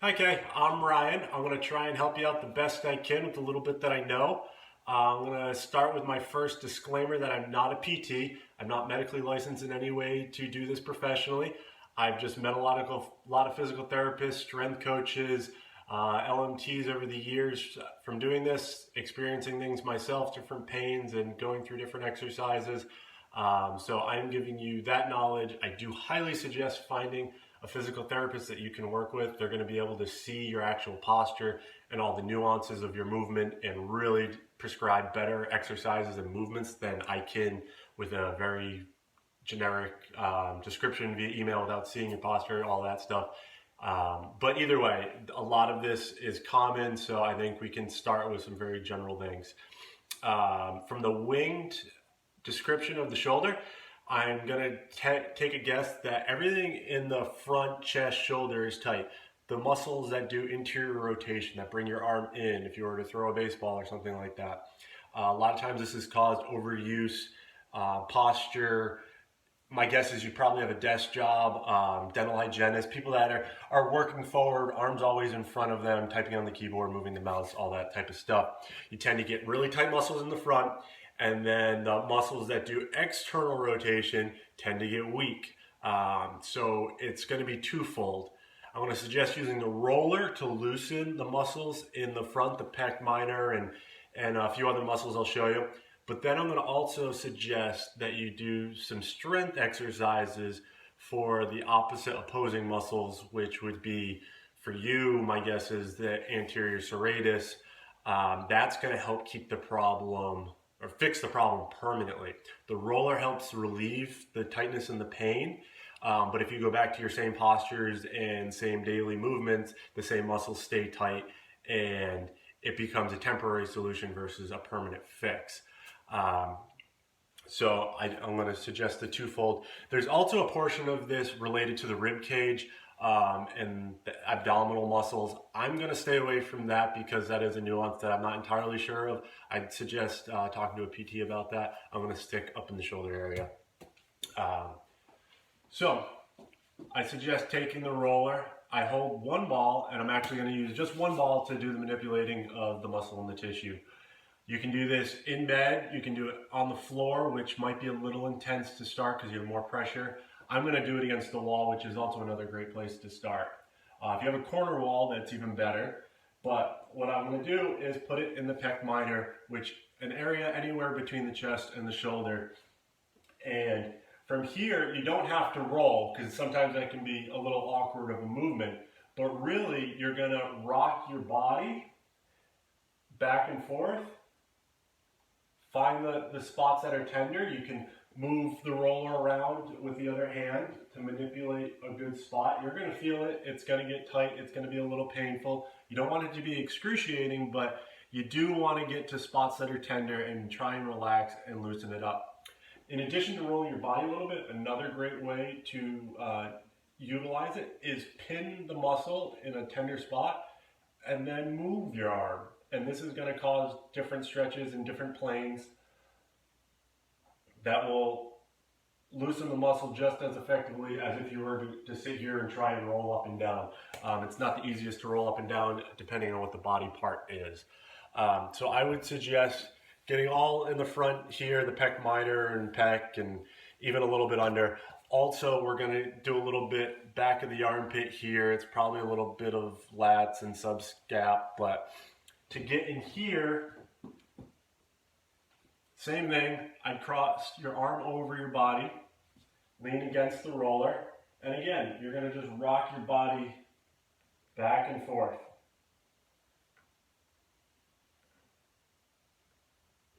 Hi, Kay. I'm Ryan. I'm going to try and help you out the best I can with a little bit that I know. I'm going to start with my first disclaimer that I'm not a PT. I'm not medically licensed in any way to do this professionally. I've just met a lot of physical therapists, strength coaches, LMTs over the years from doing this, experiencing things myself, different pains, and going through different exercises. So I'm giving you that knowledge. I do highly suggest finding a physical therapist that you can work with. They're going to be able to see your actual posture and all the nuances of your movement and really prescribe better exercises and movements than I can with a very generic description via email without seeing your posture, all that stuff. But either way, a lot of this is common, so I think we can start with some very general things. From the winged description of the shoulder, I'm going to take a guess that everything in the front, chest, shoulder is tight. The muscles that do interior rotation, that bring your arm in if you were to throw a baseball or something like that. A lot of times this is caused overuse, posture. My guess is you probably have a desk job, dental hygienist, people that are working forward, arms always in front of them, typing on the keyboard, moving the mouse, all that type of stuff. You tend to get really tight muscles in the front, and then the muscles that do external rotation tend to get weak. So it's going to be twofold. I'm going to suggest using the roller to loosen the muscles in the front, the pec minor, and a few other muscles I'll show you. But then I'm going to also suggest that you do some strength exercises for the opposite opposing muscles, which would be, for you, my guess is the anterior serratus. That's going to help keep the problem or fix the problem permanently. The roller helps relieve the tightness and the pain, but if you go back to your same postures and same daily movements, the same muscles stay tight and it becomes a temporary solution versus a permanent fix. So I'm going to suggest the twofold. There's also a portion of this related to the rib cage and the abdominal muscles. I'm going to stay away from that because that is a nuance that I'm not entirely sure of. I'd suggest talking to a PT about that. I'm going to stick up in the shoulder area. So I suggest taking the roller. I hold one ball, and I'm actually going to use just one ball to do the manipulating of the muscle and the tissue. You can do this in bed, you can do it on the floor, which might be a little intense to start because you have more pressure. I'm going to do it against the wall, which is also another great place to start. If you have a corner wall, that's even better. But what I'm going to do is put it in the pec minor, which an area anywhere between the chest and the shoulder. And from here, you don't have to roll because sometimes that can be a little awkward of a movement. But really, you're going to rock your body back and forth. Find the spots that are tender. You can move the roller around with the other hand to manipulate a good spot. You're going to feel it. It's going to get tight. It's going to be a little painful. You don't want it to be excruciating, but you do want to get to spots that are tender and try and relax and loosen it up. In addition to rolling your body a little bit, another great way to utilize it is pin the muscle in a tender spot and then move your arm. And this is going to cause different stretches in different planes that will loosen the muscle just as effectively as if you were to sit here and try and roll up and down. It's not the easiest to roll up and down depending on what the body part is. So I would suggest getting all in the front here, the pec minor and pec, and even a little bit under. Also, we're going to do a little bit back of the armpit here. It's probably a little bit of lats and subscap, but to get in here, same thing. I'd cross your arm over your body, lean against the roller, and again, you're going to just rock your body back and forth.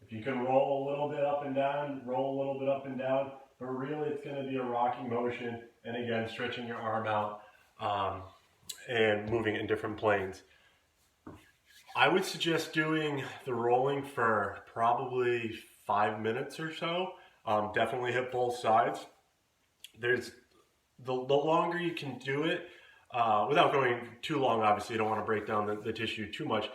If you can roll a little bit up and down, roll a little bit up and down, but really it's going to be a rocking motion, and again, stretching your arm out and moving in different planes. I would suggest doing the rolling for probably 5 minutes or so. Definitely hit both sides. There's the longer you can do it, without going too long, obviously you don't want to break down the tissue too much,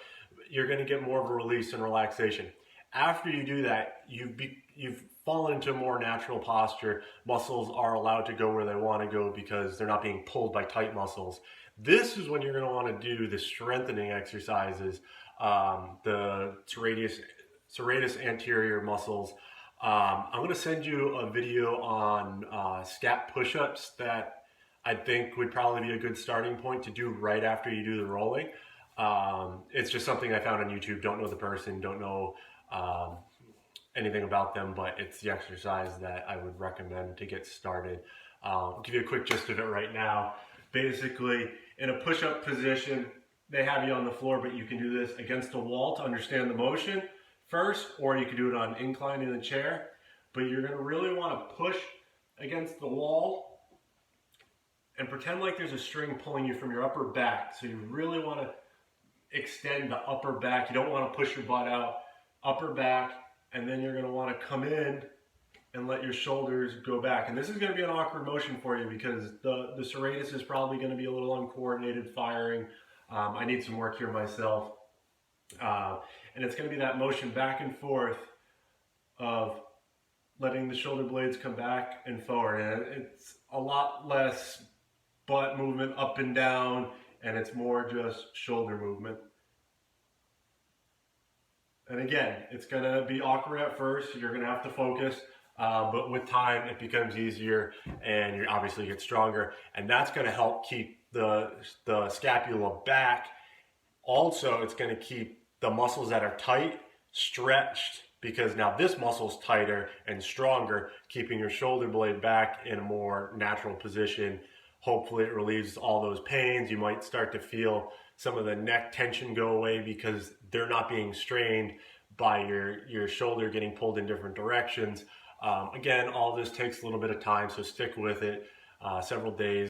you're going to get more of a release and relaxation. After you do that, you've fallen into a more natural posture. Muscles are allowed to go where they want to go because they're not being pulled by tight muscles. This is when you're going to want to do the strengthening exercises, the serratus anterior muscles. I'm going to send you a video on scap push-ups that I think would probably be a good starting point to do right after you do the rolling. It's just something I found on YouTube. Don't know the person, don't know anything about them, but it's the exercise that I would recommend to get started. I'll give you a quick gist of it right now. Basically, in a push-up position, they have you on the floor, but you can do this against a wall to understand the motion first, or you can do it on incline in the chair. But you're going to really want to push against the wall and pretend like there's a string pulling you from your upper back. So you really want to extend the upper back. You don't want to push your butt out. Upper back, and then you're going to want to come in and let your shoulders go back. And this is going to be an awkward motion for you because the serratus is probably going to be a little uncoordinated firing. I need some work here myself. And it's going to be that motion back and forth of letting the shoulder blades come back and forward. And it's a lot less butt movement up and down, and it's more just shoulder movement. And again, it's going to be awkward at first. You're going to have to focus, but with time, it becomes easier, and you obviously get stronger. And that's going to help keep the scapula back. Also, it's going to keep the muscles that are tight stretched, because now this muscle's tighter and stronger, keeping your shoulder blade back in a more natural position. Hopefully it relieves all those pains. You might start to feel some of the neck tension go away because they're not being strained by your shoulder getting pulled in different directions. Again, all this takes a little bit of time, so stick with it, several days.